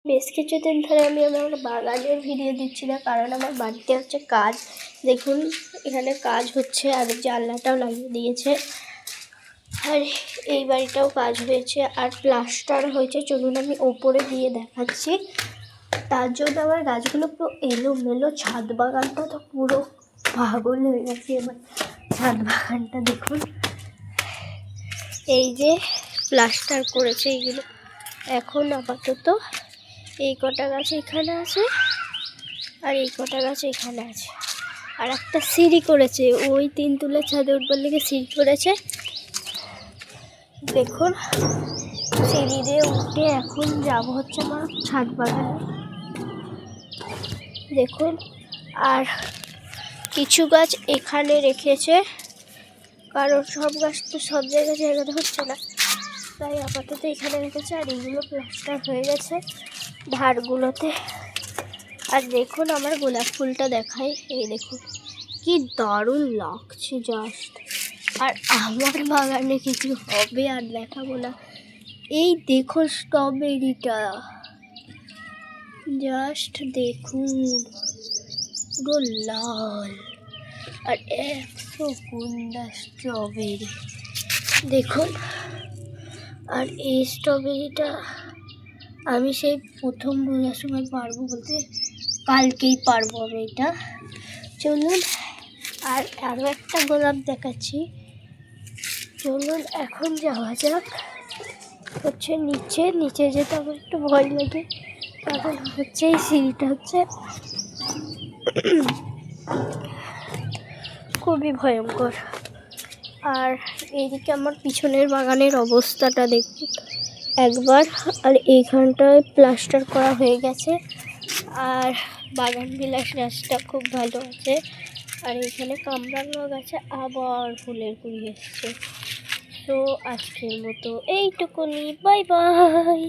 বেশ কিছুদিন ধরে আমি আমার বাগানের ভিডিও দিচ্ছি না, কারণ আমার বাড়িতে হচ্ছে কাজ। দেখুন এখানে কাজ হচ্ছে আর জানলাটাও লাগিয়ে দিয়েছে, আর এই বাড়িটাও কাজ হয়েছে আর প্লাস্টার হয়েছে। চলুন আমি ওপরে দিয়ে দেখাচ্ছি। তার জন্য আমার গাছগুলো পুরো এলোমেলো, ছাদ বাগানটা তো পুরো পাগল হয়ে গেছে। এবার ছাদ বাগানটা দেখুন, এই যে প্লাস্টার করেছে এইগুলো। এখন আপাতত এই কটা গাছ এখানে আছে আর এই কটা গাছ এখানে আছে, আর একটা সিঁড়ি করেছে। ওই 3 তলার ছাদে উঠবার লেগে সিঁড়ি করেছে। দেখুন সিঁড়ি দিয়ে উঠে এখন যাব হচ্ছে আমার ছাদ বাগানে। দেখুন আর কিছু গাছ এখানে রেখেছে, কারণ সব গাছ তো সব জায়গায় জায়গাতে হচ্ছে না, তাই আপাতত এখানে রেখেছে। আর এইগুলো প্লাস্টার হয়ে গেছে ধারগুলোতে। আর দেখুন আমার গোলাপ ফুলটা দেখাই, এই দেখুন কি দারুণ লাগছে জাস্ট। আর আমার বাগানে কিছু হবে আর দেখাবো না। এই দেখুন স্ট্রবেরিটা, জাস্ট দেখুন পুরো লাল আর একশো গুন্ডা স্ট্রবেরি দেখুন। আর এই স্ট্রবেরিটা আমি সেই প্রথম বোঝার সময় পারবো বলতে, কালকেই পারবো আমি এটা। চলুন আর আরও একটা গোলাপ দেখাচ্ছি। চলুন এখন যাওয়া যাক হচ্ছে নিচে যেতে আমার একটু ভয় লাগে, কারণ হচ্ছে এই সিঁড়িটা হচ্ছে খুবই ভয়ঙ্কর। আর এইদিকে আমার পিছনের বাগানের অবস্থাটা দেখুন একবার। আর এইখানটায় প্লাস্টার করা হয়ে গেছে, আর বাগান বিলাস গাছটা খুব ভালো আছে। আর এখানে কামরাঙা গাছে আবার ফুলের কুড়ি এসছে। তো আজকের মতো এইটুকুনি, বাই বাই।